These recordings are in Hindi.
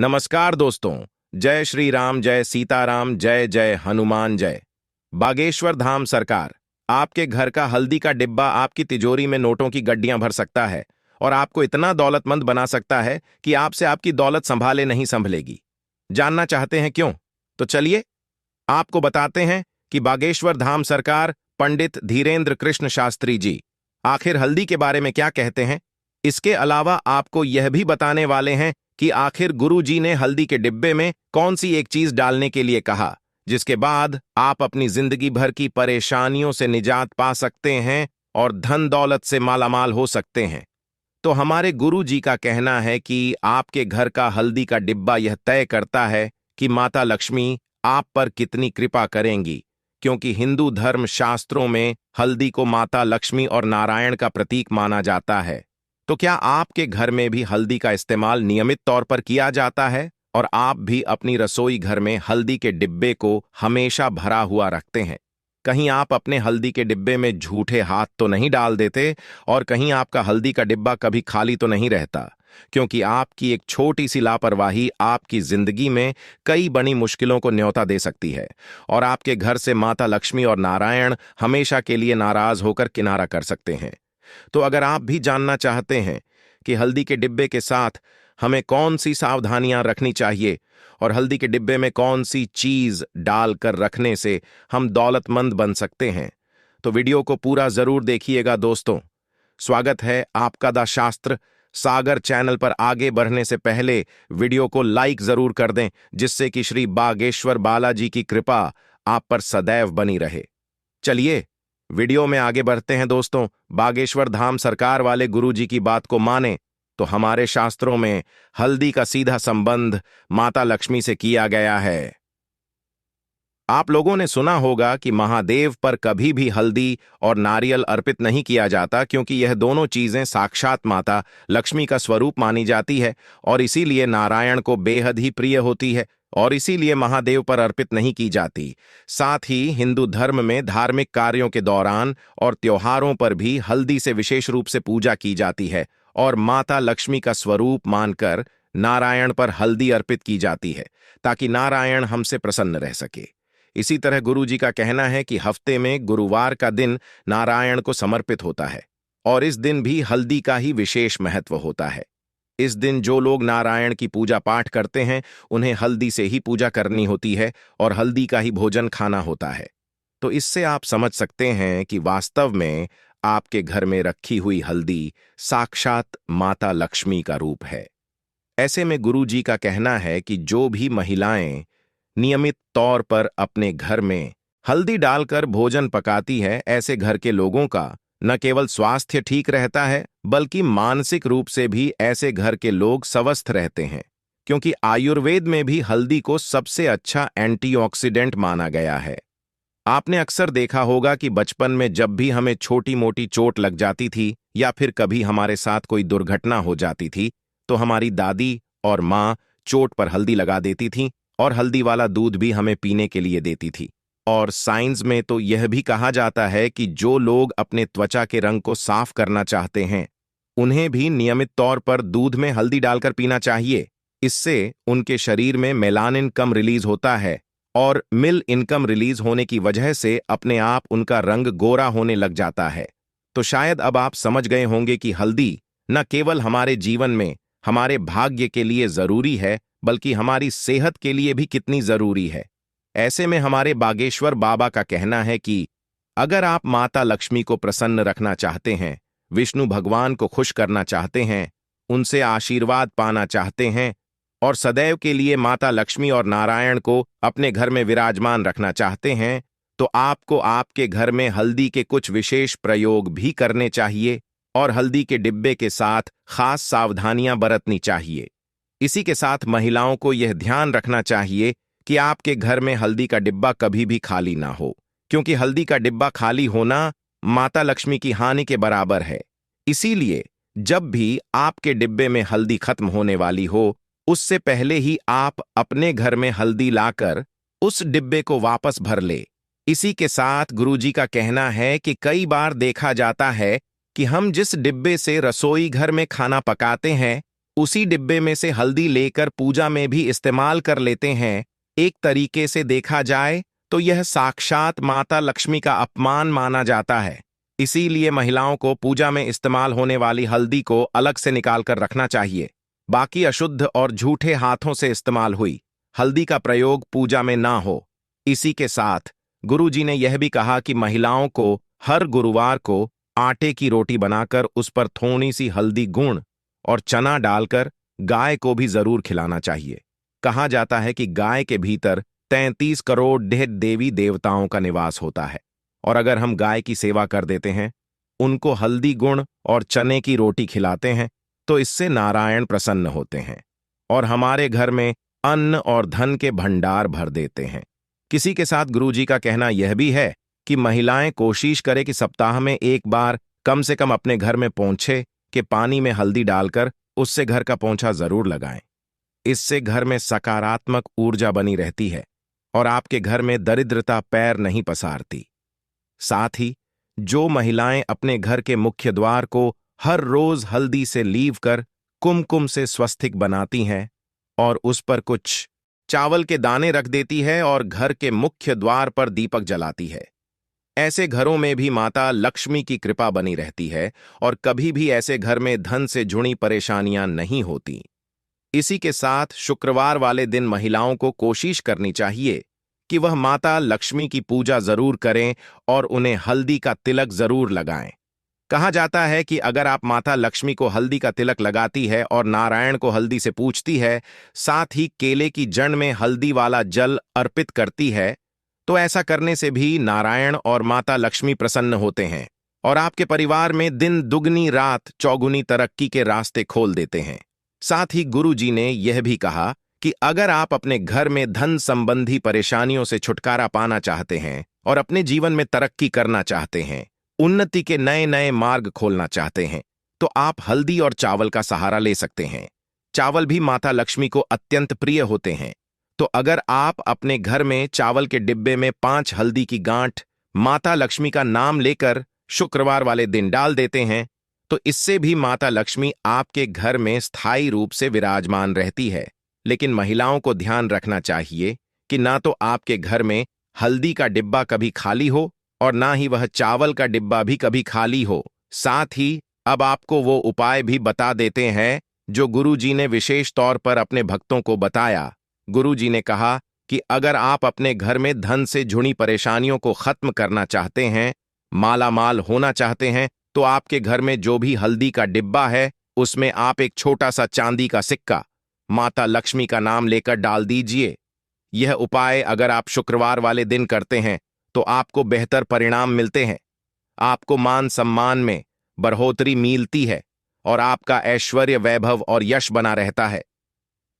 नमस्कार दोस्तों। जय श्री राम, जय सीताराम, जय जय हनुमान जय। बागेश्वर धाम सरकार आपके घर का हल्दी का डिब्बा आपकी तिजोरी में नोटों की गड्डियां भर सकता है और आपको इतना दौलतमंद बना सकता है कि आपसे आपकी दौलत संभाले नहीं संभलेगी। जानना चाहते हैं क्यों? तो चलिए आपको बताते हैं कि बागेश्वर धाम सरकार पंडित धीरेन्द्र कृष्ण शास्त्री जी आखिर हल्दी के बारे में क्या कहते हैं। इसके अलावा आपको यह भी बताने वाले हैं कि आखिर गुरु जी ने हल्दी के डिब्बे में कौन सी एक चीज डालने के लिए कहा, जिसके बाद आप अपनी जिंदगी भर की परेशानियों से निजात पा सकते हैं और धन दौलत से मालामाल हो सकते हैं। तो हमारे गुरु जी का कहना है कि आपके घर का हल्दी का डिब्बा यह तय करता है कि माता लक्ष्मी आप पर कितनी कृपा करेंगी, क्योंकि हिंदू धर्म शास्त्रों में हल्दी को माता लक्ष्मी और नारायण का प्रतीक माना जाता है। तो क्या आपके घर में भी हल्दी का इस्तेमाल नियमित तौर पर किया जाता है और आप भी अपनी रसोई घर में हल्दी के डिब्बे को हमेशा भरा हुआ रखते हैं? कहीं आप अपने हल्दी के डिब्बे में झूठे हाथ तो नहीं डाल देते और कहीं आपका हल्दी का डिब्बा कभी खाली तो नहीं रहता, क्योंकि आपकी एक छोटी सी लापरवाही आपकी जिंदगी में कई बड़ी मुश्किलों को न्योता दे सकती है और आपके घर से माता लक्ष्मी और नारायण हमेशा के लिए नाराज होकर किनारा कर सकते हैं। तो अगर आप भी जानना चाहते हैं कि हल्दी के डिब्बे के साथ हमें कौन सी सावधानियां रखनी चाहिए और हल्दी के डिब्बे में कौन सी चीज डालकर रखने से हम दौलतमंद बन सकते हैं, तो वीडियो को पूरा जरूर देखिएगा दोस्तों। स्वागत है आपका द शास्त्र सागर चैनल पर। आगे बढ़ने से पहले वीडियो को लाइक जरूर कर दें, जिससे कि श्री बागेश्वर बालाजी की कृपा आप पर सदैव बनी रहे। चलिए वीडियो में आगे बढ़ते हैं दोस्तों। बागेश्वर धाम सरकार वाले गुरु जी की बात को माने तो हमारे शास्त्रों में हल्दी का सीधा संबंध माता लक्ष्मी से किया गया है। आप लोगों ने सुना होगा कि महादेव पर कभी भी हल्दी और नारियल अर्पित नहीं किया जाता, क्योंकि यह दोनों चीजें साक्षात माता लक्ष्मी का स्वरूप मानी जाती है और इसीलिए नारायण को बेहद ही प्रिय होती है और इसीलिए महादेव पर अर्पित नहीं की जाती। साथ ही हिंदू धर्म में धार्मिक कार्यों के दौरान और त्योहारों पर भी हल्दी से विशेष रूप से पूजा की जाती है और माता लक्ष्मी का स्वरूप मानकर नारायण पर हल्दी अर्पित की जाती है, ताकि नारायण हमसे प्रसन्न रह सके। इसी तरह गुरु जी का कहना है कि हफ्ते में गुरुवार का दिन नारायण को समर्पित होता है और इस दिन भी हल्दी का ही विशेष महत्व होता है। इस दिन जो लोग नारायण की पूजा पाठ करते हैं उन्हें हल्दी से ही पूजा करनी होती है और हल्दी का ही भोजन खाना होता है। तो इससे आप समझ सकते हैं कि वास्तव में आपके घर में रखी हुई हल्दी साक्षात माता लक्ष्मी का रूप है। ऐसे में गुरु जी का कहना है कि जो भी महिलाएं नियमित तौर पर अपने घर में हल्दी डालकर भोजन पकाती है, ऐसे घर के लोगों का न केवल स्वास्थ्य ठीक रहता है बल्कि मानसिक रूप से भी ऐसे घर के लोग स्वस्थ रहते हैं, क्योंकि आयुर्वेद में भी हल्दी को सबसे अच्छा एंटीऑक्सीडेंट माना गया है। आपने अक्सर देखा होगा कि बचपन में जब भी हमें छोटी मोटी चोट लग जाती थी या फिर कभी हमारे साथ कोई दुर्घटना हो जाती थी तो हमारी दादी और माँ चोट पर हल्दी लगा देती थीं और हल्दी वाला दूध भी हमें पीने के लिए देती थी। और साइंस में तो यह भी कहा जाता है कि जो लोग अपने त्वचा के रंग को साफ करना चाहते हैं उन्हें भी नियमित तौर पर दूध में हल्दी डालकर पीना चाहिए। इससे उनके शरीर में मेलानिन कम रिलीज होता है और मिल इनकम रिलीज होने की वजह से अपने आप उनका रंग गोरा होने लग जाता है। तो शायद अब आप समझ गए होंगे कि हल्दी न केवल हमारे जीवन में हमारे भाग्य के लिए जरूरी है बल्कि हमारी सेहत के लिए भी कितनी जरूरी है। ऐसे में हमारे बागेश्वर बाबा का कहना है कि अगर आप माता लक्ष्मी को प्रसन्न रखना चाहते हैं, विष्णु भगवान को खुश करना चाहते हैं, उनसे आशीर्वाद पाना चाहते हैं और सदैव के लिए माता लक्ष्मी और नारायण को अपने घर में विराजमान रखना चाहते हैं, तो आपको आपके घर में हल्दी के कुछ विशेष प्रयोग भी करने चाहिए और हल्दी के डिब्बे के साथ खास सावधानियां बरतनी चाहिए। इसी के साथ महिलाओं को यह ध्यान रखना चाहिए कि आपके घर में हल्दी का डिब्बा कभी भी खाली ना हो, क्योंकि हल्दी का डिब्बा खाली होना माता लक्ष्मी की हानि के बराबर है। इसीलिए जब भी आपके डिब्बे में हल्दी खत्म होने वाली हो, उससे पहले ही आप अपने घर में हल्दी लाकर उस डिब्बे को वापस भर ले। इसी के साथ गुरुजी का कहना है कि कई बार देखा जाता है कि हम जिस डिब्बे से रसोई घर में खाना पकाते हैं उसी डिब्बे में से हल्दी लेकर पूजा में भी इस्तेमाल कर लेते हैं। एक तरीके से देखा जाए तो यह साक्षात माता लक्ष्मी का अपमान माना जाता है। इसीलिए महिलाओं को पूजा में इस्तेमाल होने वाली हल्दी को अलग से निकाल कर रखना चाहिए। बाकी अशुद्ध और झूठे हाथों से इस्तेमाल हुई हल्दी का प्रयोग पूजा में ना हो। इसी के साथ गुरुजी ने यह भी कहा कि महिलाओं को हर गुरुवार को आटे की रोटी बनाकर उस पर थोड़ी सी हल्दी, गुड़ और चना डालकर गाय को भी जरूर खिलाना चाहिए। कहा जाता है कि गाय के भीतर 33 करोड़ देवी देवताओं का निवास होता है, और अगर हम गाय की सेवा कर देते हैं, उनको हल्दी, गुड़ और चने की रोटी खिलाते हैं, तो इससे नारायण प्रसन्न होते हैं और हमारे घर में अन्न और धन के भंडार भर देते हैं। किसी के साथ गुरुजी का कहना यह भी है कि महिलाएं कोशिश करें कि सप्ताह में एक बार कम से कम अपने घर में पोंछे के पानी में हल्दी डालकर उससे घर का पोंछा जरूर लगाएं। इससे घर में सकारात्मक ऊर्जा बनी रहती है और आपके घर में दरिद्रता पैर नहीं पसारती। साथ ही जो महिलाएं अपने घर के मुख्य द्वार को हर रोज हल्दी से लीव कर कुमकुम से स्वस्तिक बनाती हैं और उस पर कुछ चावल के दाने रख देती है और घर के मुख्य द्वार पर दीपक जलाती है, ऐसे घरों में भी माता लक्ष्मी की कृपा बनी रहती है और कभी भी ऐसे घर में धन से जुड़ी परेशानियां नहीं होती। इसी के साथ शुक्रवार वाले दिन महिलाओं को कोशिश करनी चाहिए कि वह माता लक्ष्मी की पूजा जरूर करें और उन्हें हल्दी का तिलक जरूर लगाएं। कहा जाता है कि अगर आप माता लक्ष्मी को हल्दी का तिलक लगाती है और नारायण को हल्दी से पूजती है, साथ ही केले की जड़ में हल्दी वाला जल अर्पित करती है, तो ऐसा करने से भी नारायण और माता लक्ष्मी प्रसन्न होते हैं और आपके परिवार में दिन दुगनी रात चौगुनी तरक्की के रास्ते खोल देते हैं। साथ ही गुरुजी ने यह भी कहा कि अगर आप अपने घर में धन संबंधी परेशानियों से छुटकारा पाना चाहते हैं और अपने जीवन में तरक्की करना चाहते हैं, उन्नति के नए नए मार्ग खोलना चाहते हैं, तो आप हल्दी और चावल का सहारा ले सकते हैं। चावल भी माता लक्ष्मी को अत्यंत प्रिय होते हैं, तो अगर आप अपने घर में चावल के डिब्बे में 5 हल्दी की गांठ माता लक्ष्मी का नाम लेकर शुक्रवार वाले दिन डाल देते हैं, तो इससे भी माता लक्ष्मी आपके घर में स्थायी रूप से विराजमान रहती है। लेकिन महिलाओं को ध्यान रखना चाहिए कि ना तो आपके घर में हल्दी का डिब्बा कभी खाली हो और ना ही वह चावल का डिब्बा भी कभी खाली हो। साथ ही अब आपको वो उपाय भी बता देते हैं जो गुरुजी ने विशेष तौर पर अपने भक्तों को बताया। गुरुजी ने कहा कि अगर आप अपने घर में धन से जुड़ी परेशानियों को खत्म करना चाहते हैं, मालामाल होना चाहते हैं, तो आपके घर में जो भी हल्दी का डिब्बा है उसमें आप एक छोटा सा चांदी का सिक्का माता लक्ष्मी का नाम लेकर डाल दीजिए। यह उपाय अगर आप शुक्रवार वाले दिन करते हैं तो आपको बेहतर परिणाम मिलते हैं, आपको मान सम्मान में बढ़ोतरी मिलती है और आपका ऐश्वर्य, वैभव और यश बना रहता है।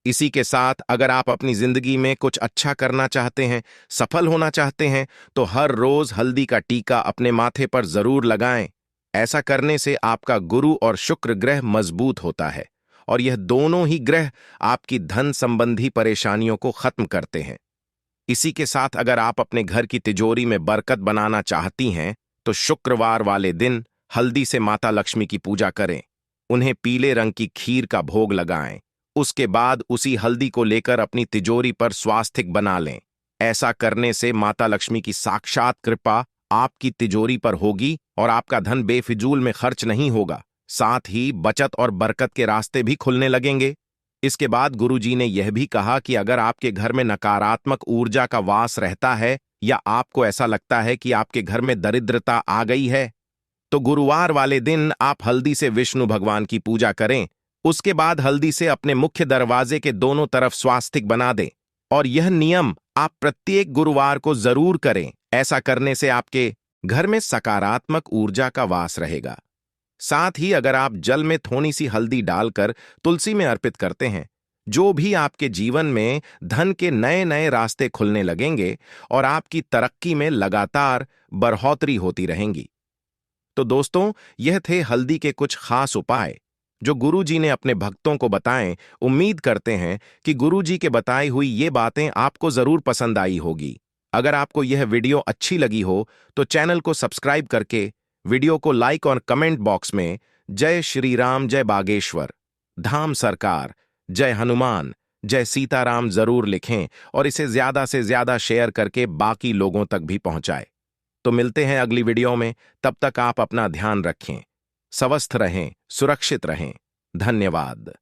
इसी के साथ अगर आप अपनी जिंदगी में कुछ अच्छा करना चाहते हैं, सफल होना चाहते हैं, तो हर रोज हल्दी का टीका अपने माथे पर जरूर लगाएं। ऐसा करने से आपका गुरु और शुक्र ग्रह मजबूत होता है और यह दोनों ही ग्रह आपकी धन संबंधी परेशानियों को खत्म करते हैं। इसी के साथ अगर आप अपने घर की तिजोरी में बरकत बनाना चाहती हैं, तो शुक्रवार वाले दिन हल्दी से माता लक्ष्मी की पूजा करें, उन्हें पीले रंग की खीर का भोग लगाएं। उसके बाद उसी हल्दी को लेकर अपनी तिजोरी पर स्वास्तिक बना लें। ऐसा करने से माता लक्ष्मी की साक्षात कृपा आपकी तिजोरी पर होगी और आपका धन बेफिजूल में खर्च नहीं होगा। साथ ही बचत और बरकत के रास्ते भी खुलने लगेंगे। इसके बाद गुरुजी ने यह भी कहा कि अगर आपके घर में नकारात्मक ऊर्जा का वास रहता है या आपको ऐसा लगता है कि आपके घर में दरिद्रता आ गई है, तो गुरुवार वाले दिन आप हल्दी से विष्णु भगवान की पूजा करें। उसके बाद हल्दी से अपने मुख्य दरवाजे के दोनों तरफ स्वास्तिक बना दें और यह नियम आप प्रत्येक गुरुवार को जरूर करें। ऐसा करने से आपके घर में सकारात्मक ऊर्जा का वास रहेगा। साथ ही अगर आप जल में थोड़ी सी हल्दी डालकर तुलसी में अर्पित करते हैं, जो भी आपके जीवन में धन के नए नए रास्ते खुलने लगेंगे और आपकी तरक्की में लगातार बढ़ोतरी होती रहेंगी। तो दोस्तों, यह थे हल्दी के कुछ खास उपाय जो गुरुजी ने अपने भक्तों को बताएं। उम्मीद करते हैं कि गुरुजी के बताई हुई ये बातें आपको जरूर पसंद आई होगी। अगर आपको यह वीडियो अच्छी लगी हो तो चैनल को सब्सक्राइब करके वीडियो को लाइक और कमेंट बॉक्स में जय श्री राम, जय बागेश्वर धाम सरकार, जय हनुमान, जय सीताराम जरूर लिखें और इसे ज्यादा से ज्यादा शेयर करके बाकी लोगों तक भी पहुंचाए। तो मिलते हैं अगली वीडियो में, तब तक आप अपना ध्यान रखें, स्वस्थ रहें, सुरक्षित रहें। धन्यवाद।